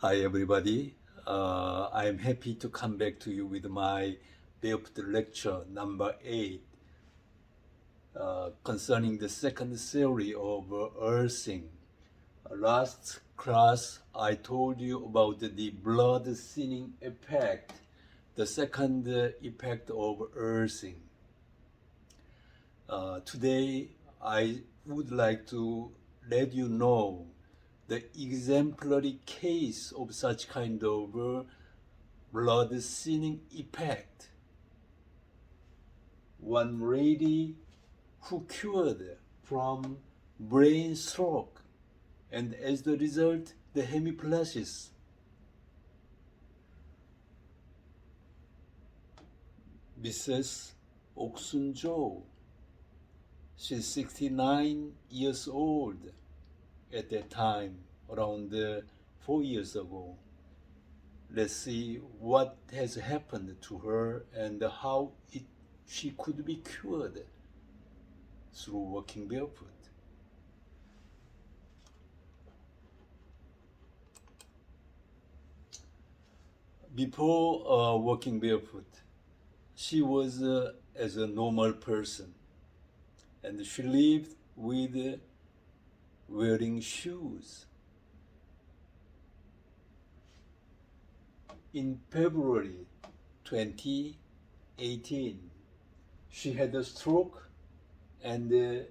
Hi everybody. I am happy to come back to you with my Barefoot lecture number 8 concerning the second theory of earthing. Last class I told you about the blood thinning effect, the second effect of earthing. Today I would like to let you know the exemplary case of such kind of blood thinning effect. One lady who cured from brain stroke and as the result the hemiparalysis. Mrs. Soon Cho. She's 69 years old at that time, around 4 years ago. Let's see what has happened to her and how she could be cured through walking barefoot. Before walking barefoot, she was as a normal person, and she lived with wearing shoes. In February 2018, she had a stroke and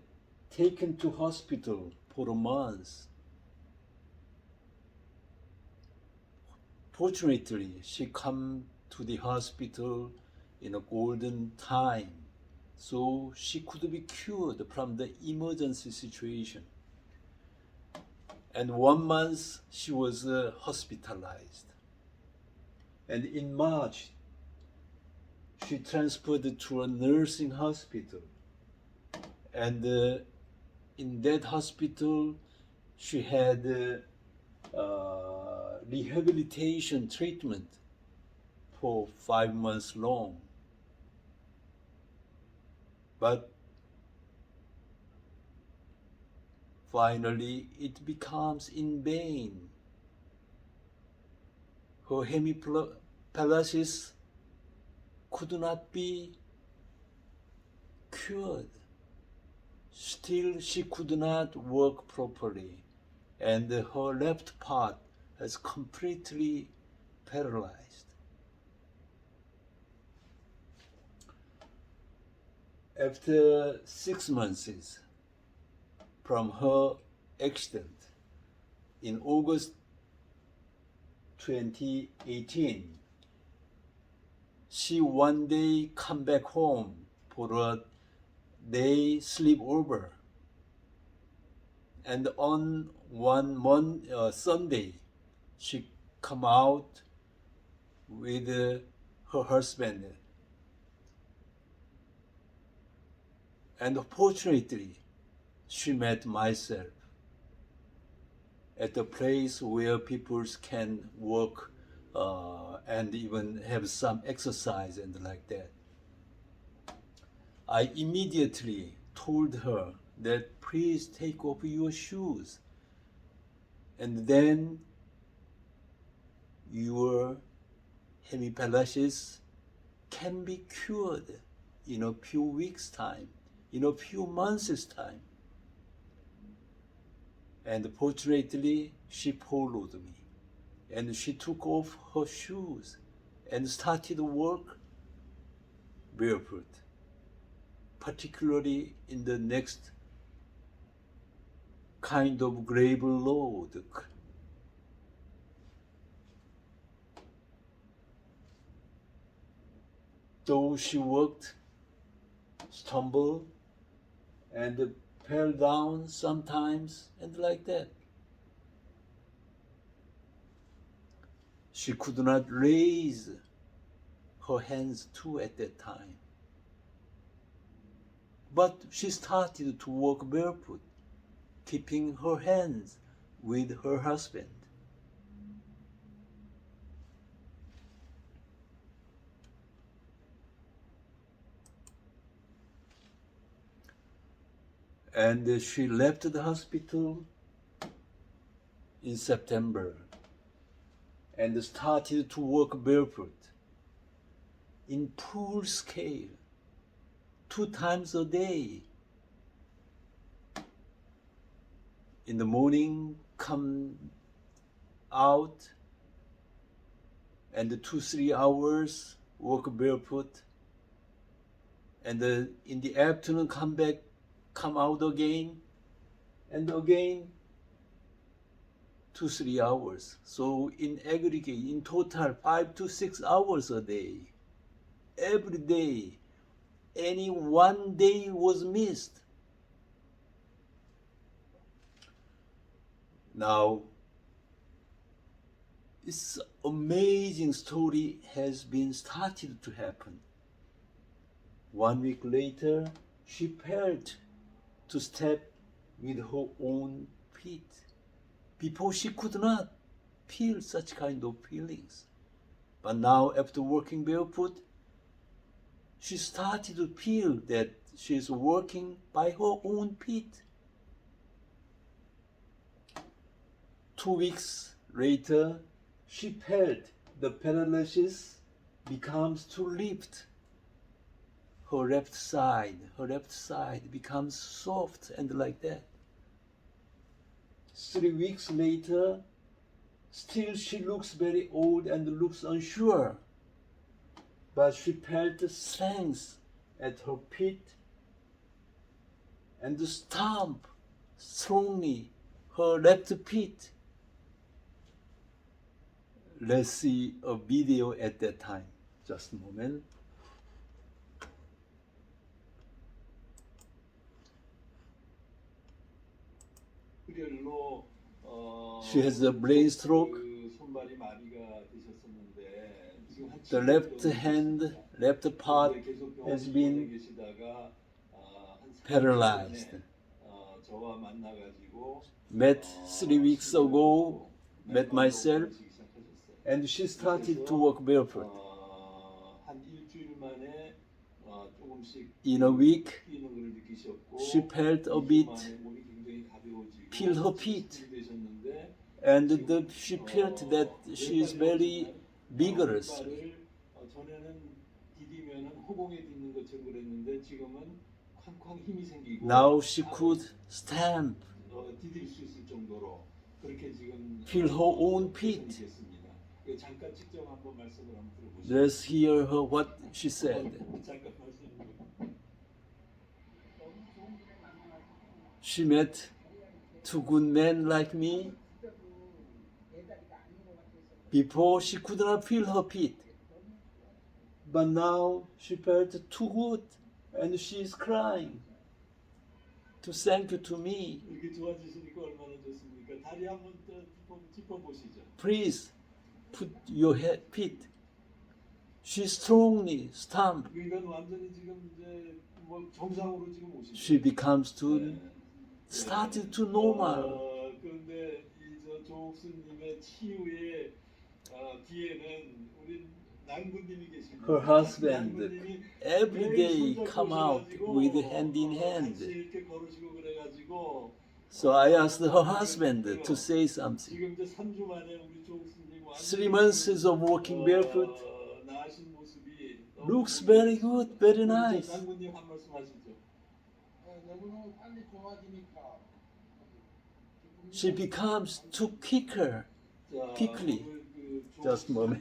taken to hospital for a month. Fortunately, she come to the hospital in a golden time, so she could be cured from the emergency situation. And 1 month she was hospitalized. And in March, she transferred to a nursing hospital. And in that hospital, she had rehabilitation treatment for 5 months long. But finally, it becomes in vain. Her hemiparalysis could not be cured. Still, she could not walk properly, and her left part is completely paralyzed. After 6 months from her accident, in August 2018, she one day come back home for a day sleepover. And on Sunday, she come out with her husband. And fortunately, she met myself at a place where people can walk and even have some exercise and like that. I immediately told her that please take off your shoes, and then your hemiparalysis can be cured in a few weeks' time, in a few months' time. And fortunately, she followed me, and she took off her shoes and started work barefoot, particularly in the next kind of gravel road. Though she walked, stumbled, and fell down sometimes, and like that. She could not raise her hands too at that time. But she started to walk barefoot, keeping her hands with her husband. And she left the hospital in September. and started to walk barefoot in full scale, 2 times a day. In the morning, come out, and 2-3 hours walk barefoot, and in the afternoon come back, come out again, and again 2-3 hours. So in aggregate, in total, 5 to 6 hours a day, every day. Any one day was missed. Now, this amazing story has been started to happen. 1 week later, she felt to step with her own feet. Before she could not feel such kind of feelings. But now, after walking barefoot, she started to feel that she is walking by her own feet. 2 weeks later, she felt the paralysis becomes to lift. Her left side becomes soft and like that. 3 weeks later, still she looks very old and looks unsure. But she felt strength at her feet and stomp strongly her left feet. Let's see a video at that time. Just a moment. She has a brain stroke. The left hand, left part has been paralyzed. Met 3 weeks ago, met myself, and she started to walk barefoot. In a week, she felt a bit, feel her feet, and she felt that she is very vigorous. Now she could stamp, feel her own feet. Let's hear her what she said. She met 2 good men like me. Before she could not feel her feet, but now she felt too good, and she is crying to thank you to me. Please put your feet. She strongly stomp. She becomes to started to normal. Her husband every day come out with hand in hand. So I asked her husband to say something. 3 months of walking barefoot. Looks very good, very nice. She becomes too quickly. Just a moment.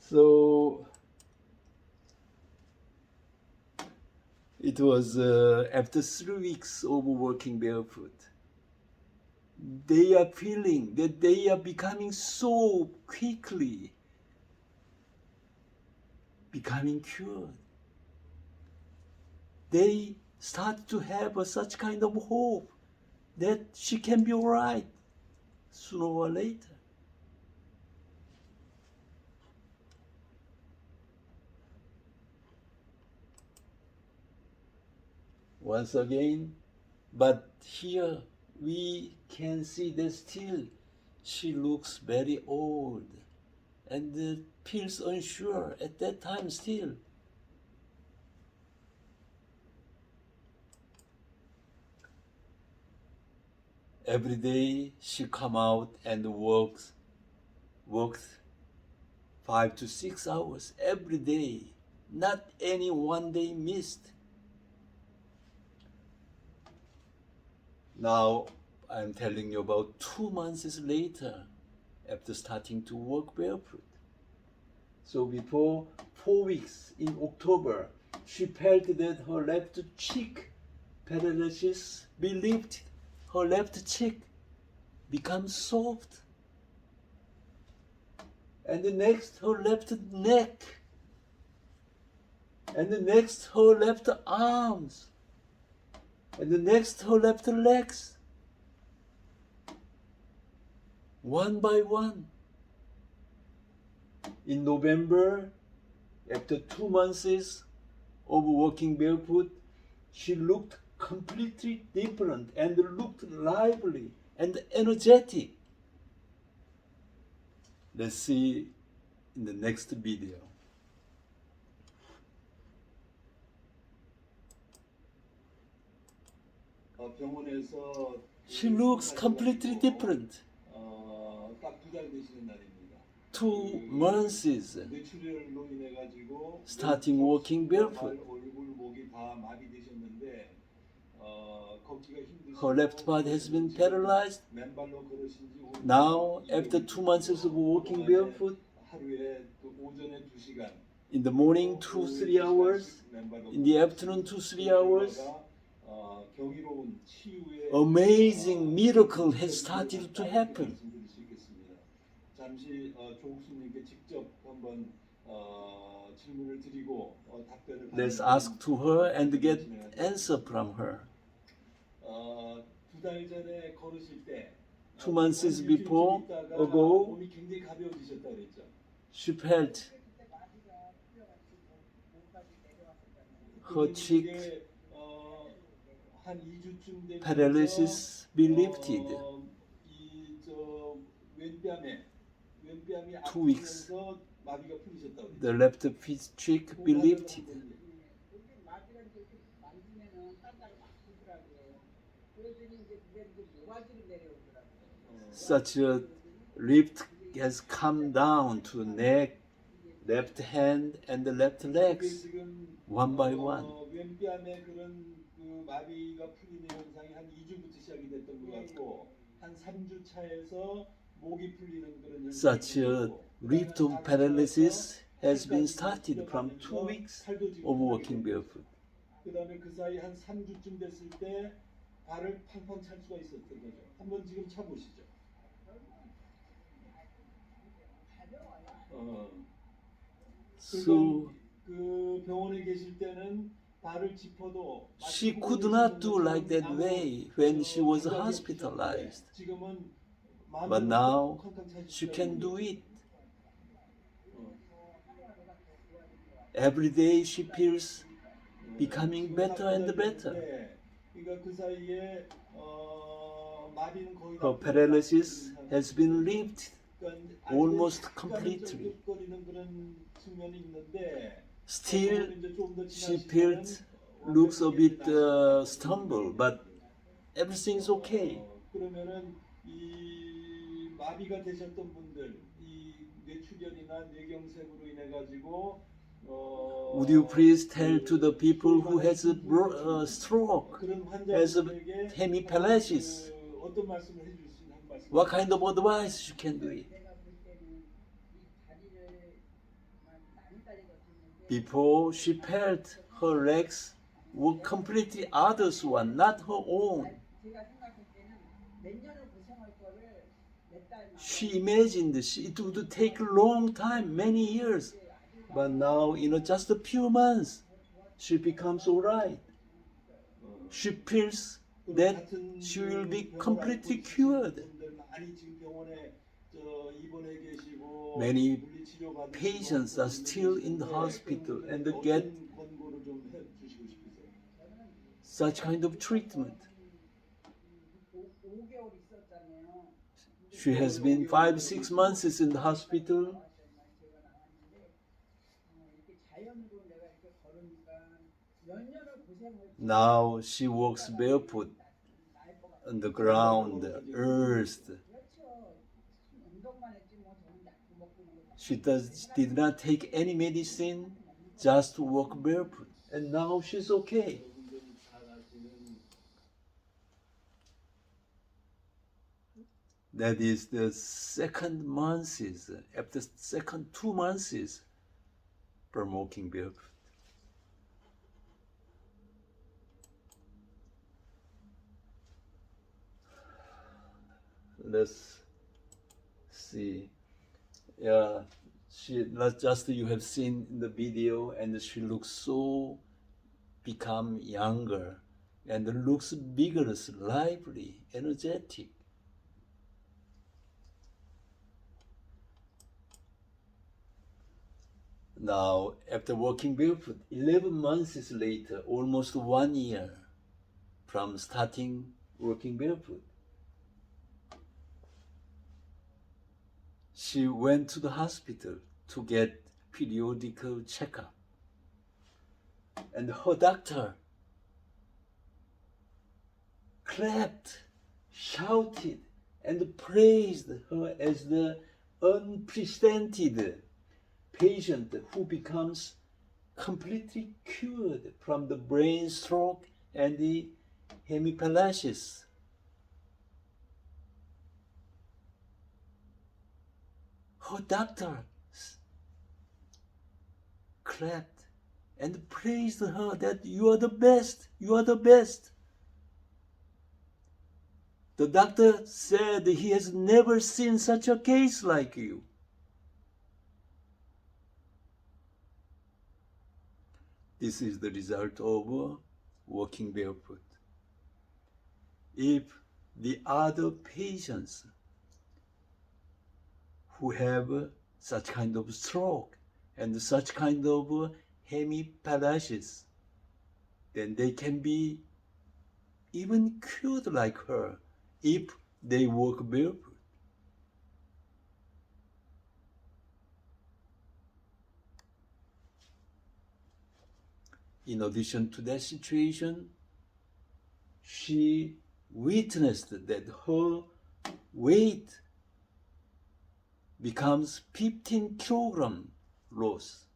So it was after 3 weeks of walking barefoot. They are feeling that they are becoming so quickly, becoming cured. They start to have such kind of hope that she can be all right sooner or later. Once again, but here we can see that still she looks very old and feels unsure at that time still. Every day she come out and worked 5 to 6 hours every day. Not any one day missed. Now I'm telling you about 2 months later after starting to work barefoot. So before 4 weeks in October, she felt that her left cheek paralysis be lifted. Her left cheek becomes soft. And the next her left neck. And the next her left arms. And the next her left legs. One by one. In November, after 2 months of working barefoot, she looked completely different and looked lively and energetic. Let's see in the next video. 병원에서 She looks completely different. 딱 2달 되시는 날입니다. 2 months 뇌출혈로 인해 가지고 starting walking barefoot. 얼굴 목이 다 마비되셨는데 걷기가 힘드시고 Her left part has been paralyzed. 맨발로 걸으신 지 Now, after 2 months of walking barefoot, 하루에 오전에 2시간 in the morning 2-3 hours, in the afternoon 2-3 hours, 경이로운 치유의 amazing miracle has started to happen. 잠시 조국수님께 직접 한번 질문을 드리고 답변을 Let's ask to her and get answer from her. 2달 전에 걸으실 때 2 months before ago, 몸이 굉장히 가벼워지셨다 그랬죠. she felt her cheek 한 2주쯤 되면서 paralysis be lifted. 왼뺨이 2 weeks. 아프면서 마비가 풀리셨다 그랬죠. The left cheek be lifted. Such a lift has come down to neck, left hand, and the left legs, one by one. 왼뺨에 그런 그 마비가 풀리는 현상이 한 2주부터 시작이 됐던 것 같고 한 3주 차에서 목이 풀리는 그런 Such a 현상이 lift of paralysis has been started from 2 weeks of walking barefoot. 그다음에 그 사이 한 3주쯤 됐을 때 발을 팡팡 찰 수가 있었던 거죠. 한번 지금 차 보시죠. So 그 병원에 계실 때는 발을 짚어도 she could not do like that way when she was hospitalized. But now she can do it. Every day she feels becoming better and better. Her paralysis has been lifted almost completely. Still, she feels looks a bit stumble, but everything's okay. 그러면은 이 마비가 되셨던 분들, 이 뇌출혈이나 뇌경색으로 인해 가지고 Would you please tell to the people who has a stroke, has a hemiparalysis, 어떤 말씀을 해줄 수 있는 한 말씀? what kind of advice you can do it? Before she felt her legs were completely others' one, not her own. She imagined it would take a long time, many years. But now, in just a few months, she becomes alright. She feels that she will be completely cured. Many patients are still in the hospital and get such kind of treatment. She has been 5-6 months in the hospital. Now she walks barefoot on the ground, earth. 그렇죠. 운동만 했지 뭐 저는 약도 먹고 이런 거 She did not take any medicine, just walk barefoot. And now she's okay. 여러분들이 잘 아시는 That is the second months, after second 2 months from walking barefoot. Let's see. Yeah, she not just you have seen in the video, and she looks so become younger, and looks vigorous, lively, energetic. Now, after walking barefoot, 11 months later, almost 1 year from starting walking barefoot, she went to the hospital to get periodical checkup. And her doctor clapped, shouted, and praised her as the unprecedented patient who becomes completely cured from the brain stroke and the hemiparalysis. Her doctor clapped and praised her that you are the best, you are the best. The doctor said he has never seen such a case like you. This is the result of walking barefoot. If the other patients who have such kind of stroke and such kind of hemiparalysis, then they can be even cured like her if they walk barefoot. In addition to that situation, she witnessed that her weight becomes 15 kilogram loss.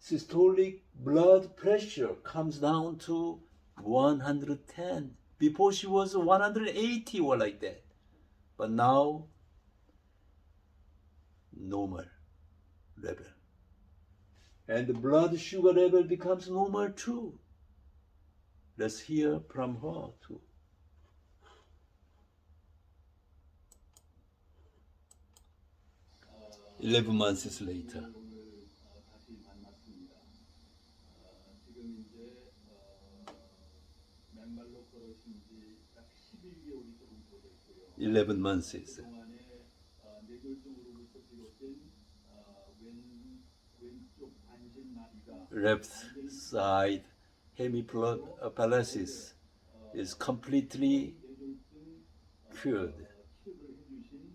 Systolic blood pressure comes down to 110. Before she was 180 or like that. But now, normal level. And the blood sugar level becomes normal too. Let's hear from her too. 어, 11 months later. 오늘 다시 만났습니다. 지금 이제 맨발로 걸으신 지 딱 11개월이 조금 더 됐고요. 11 months. 그동안에 뇌졸중으로부터 비롯된 왼쪽 반신마비가 Left side hemiparalysis is completely 뇌졸중 cured. 치료를 해주신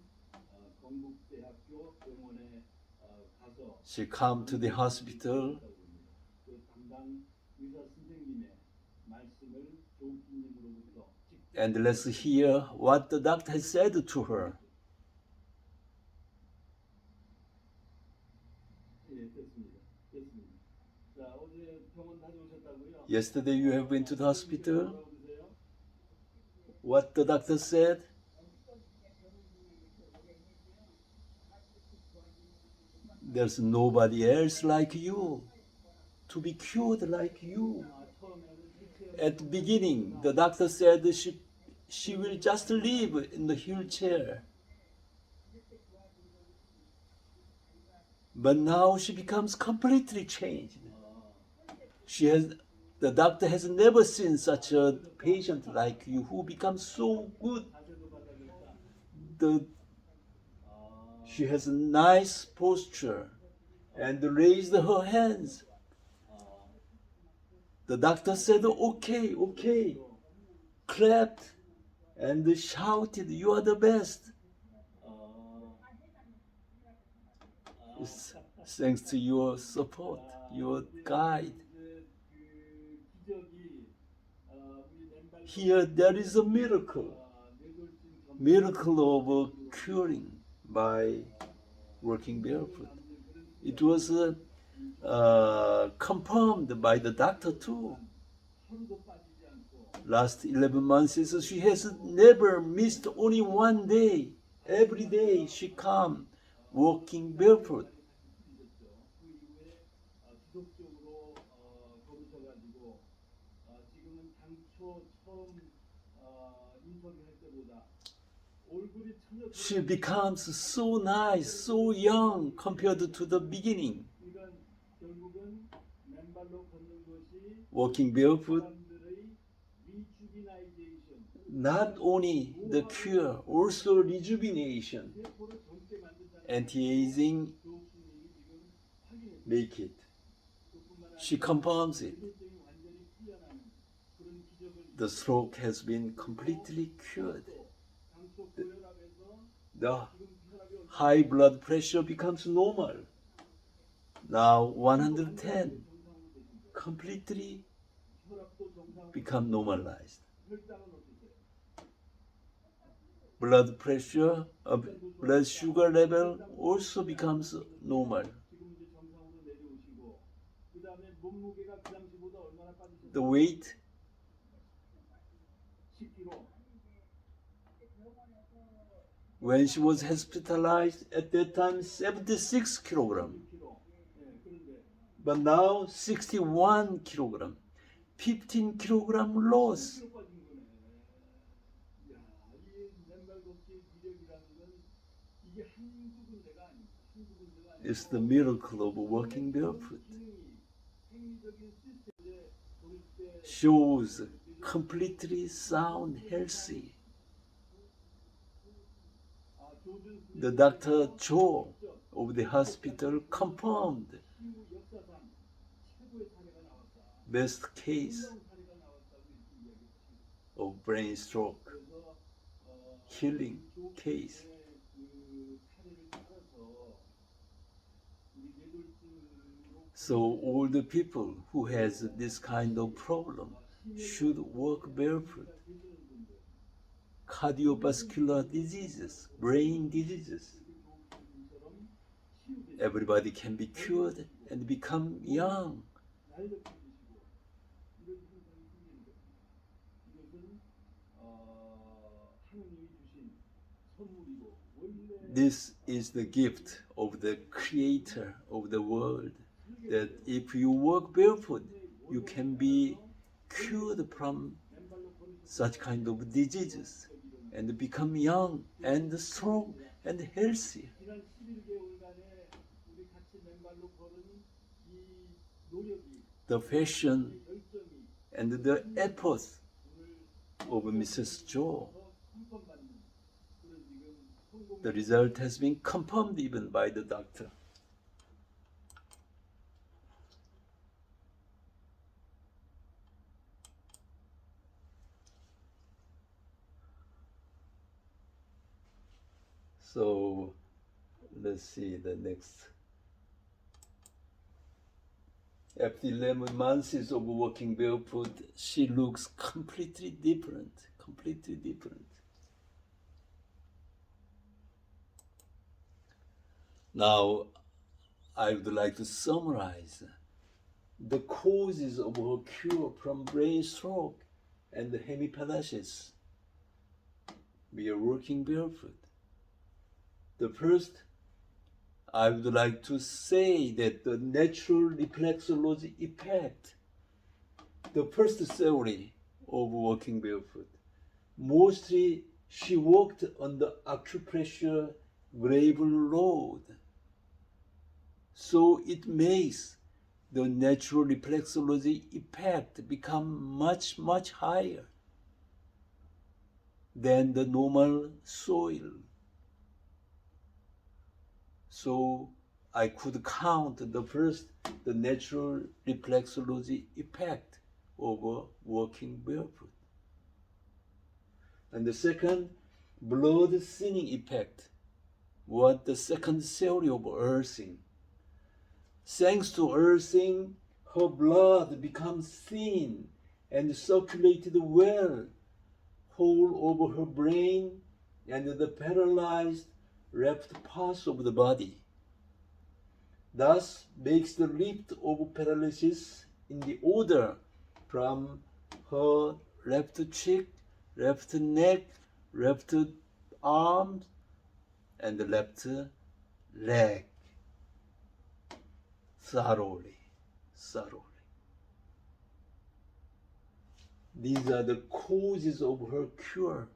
건국대학교 병원에 가서 She come to the hospital 그 담당 의사 선생님의 말씀을 교수님으로부터 직접 and let's hear what the doctor has said to her. 예, 됐습니다. 됐습니다. 자, 어제 병원 다녀오셨다고요? Yesterday you have been to the hospital. 뭐라고 드세요? What the doctor said? There's nobody else like you to be cured like you. At the beginning, the doctor said she will just live in the wheelchair. But now she becomes completely changed. The doctor has never seen such a patient like you who becomes so good. She has a nice posture and raised her hands. The doctor said, okay, okay, clapped and shouted, you are the best. It's thanks to your support, your guide. 그 기적이 Here there is a miracle of curing by working barefoot. It was confirmed by the doctor too. Last 11 months, she has never missed only one day. Every day she come walking barefoot. She becomes so nice, so young compared to the beginning. Walking barefoot, not only the cure, also rejuvenation, anti-aging, make it. She confirms it. The stroke has been completely cured. The high blood pressure becomes normal. Now 110, completely become normalized. Blood pressure, blood sugar level also becomes normal. The weight, when she was hospitalized at that time, 76 kilogram. But now 61 kilogram, 15 kilogram loss. It's the miracle of walking barefoot. Shows completely sound, healthy. The Dr. Cho of the hospital confirmed best case of brain stroke, healing case. So all the people who has this kind of problem should walk barefoot. Cardiovascular diseases, brain diseases, everybody can be cured and become young. This is the gift of the creator of the world, that if you walk barefoot, you can be cured from such kind of diseases and become young and strong and healthy. The passion and the efforts of Mrs. Cho, the result has been confirmed even by the doctor. So let's see the next. After 11 months of walking barefoot, she looks completely different, completely different. Now, I would like to summarize the causes of her cure from brain stroke and hemiparalysis. We are working barefoot. The first, I would like to say that the natural reflexology effect, the first theory of walking barefoot, mostly she walked on the acupressure gravel road. So it makes the natural reflexology effect become much, much higher than the normal soil. So I could count the first, the natural reflexology effect of walking barefoot. And the second, blood thinning effect, what the second theory of earthing. Thanks to earthing, her blood becomes thin and circulated well whole over her brain and the paralyzed left parts of the body. Thus makes the lift of paralysis in the order from her left cheek, left neck, left arm, and the left leg. Thoroughly. These are the causes of her cure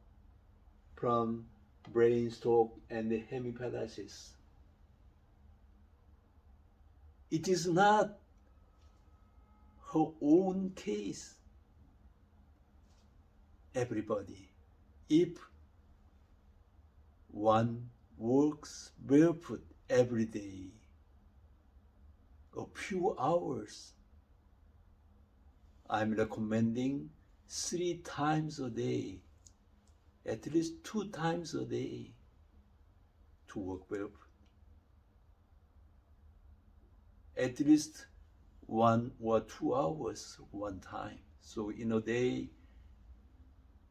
from brain stroke and hemiparalysis. It is not her own case. Everybody, if one walks barefoot every day, a few hours, I'm recommending 3 times a day, at least 2 times a day, to walk barefoot. At least 1 or 2 hours one time. So in a day,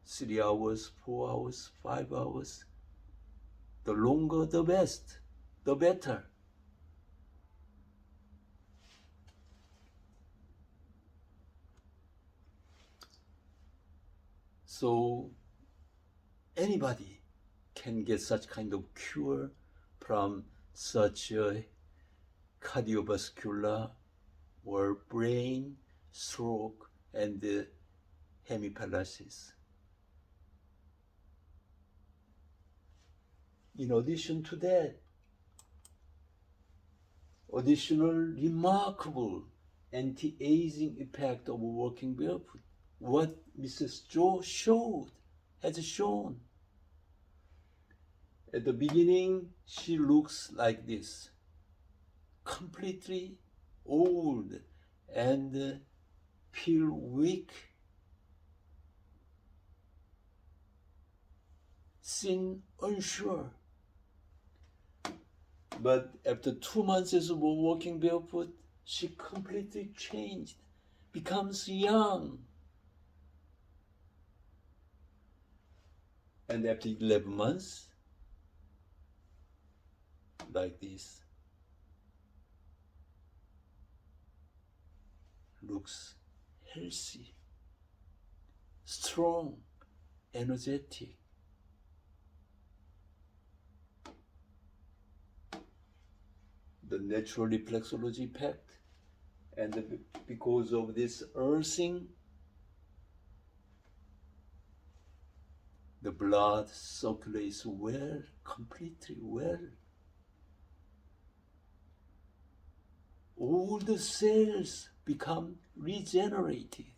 3 hours, 4 hours, 5 hours. The longer the best, the better. So anybody can get such kind of cure from such a cardiovascular or brain stroke and hemiparalysis. In addition to that, additional remarkable anti-aging effect of walking barefoot, what Mrs. Cho has shown. At the beginning, she looks like this, completely old and feel weak, seem unsure. But after 2 months of walking barefoot, she completely changed, becomes young. And after 11 months, like this, looks healthy, strong, energetic. The natural reflexology effect, and because of this earthing, the blood circulates well, completely well. All the cells become regenerated,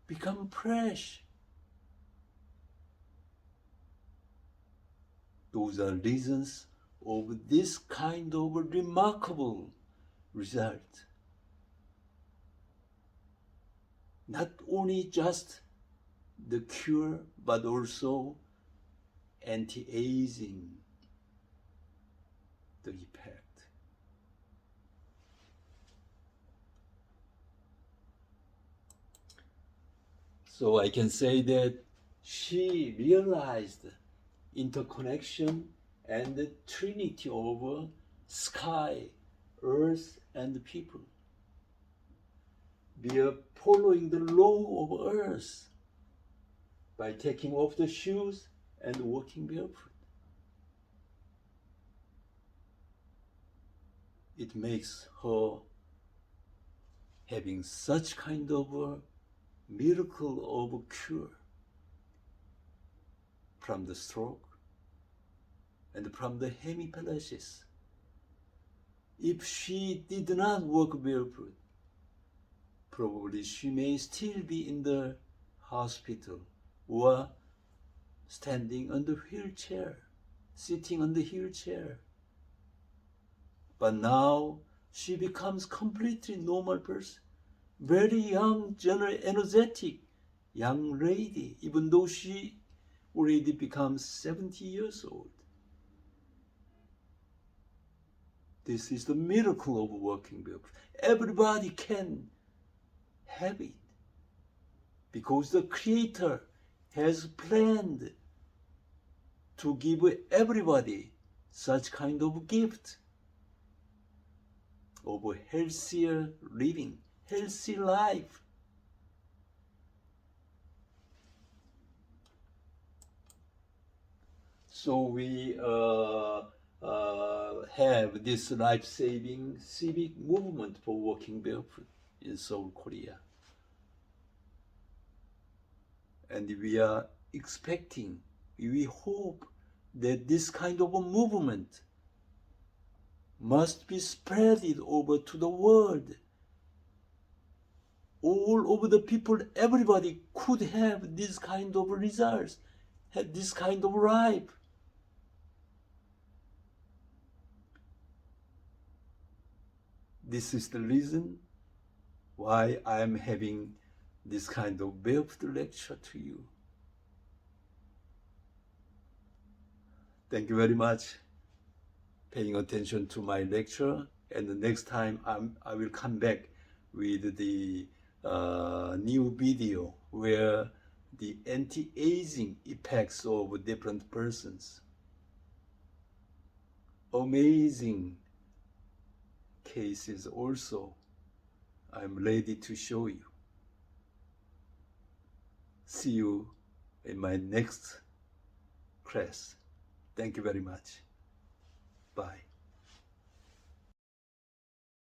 become fresh. Those are reasons of this kind of remarkable result. Not only just the cure, but also anti-aging, the effect. So I can say that she realized interconnection and the trinity of sky, earth, and people. We are following the law of earth by taking off the shoes and walking barefoot. It makes her having such kind of a miracle of a cure from the stroke and from the hemiparalysis. If she did not walk barefoot, probably she may still be in the hospital or standing on the wheelchair, sitting on the wheelchair. But now she becomes completely normal person, very young, energetic young lady, even though she already becomes 70 years old. This is the miracle of walking barefoot. Everybody can have it because the Creator has planned to give everybody such kind of gift of healthier living, healthy life. So we have this life-saving civic movement for walking barefoot in Seoul, Korea. And we are expecting, we hope that this kind of a movement must be spreaded over to the world. All over the people, everybody could have this kind of results, have this kind of life. This is the reason why I am having this kind of barefoot lecture to you. Thank you very much paying attention to my lecture, and the next time I will come back with the new video where the anti-aging effects of different persons. Amazing cases also I'm ready to show you. See you in my next class. Thank you very much. Bye.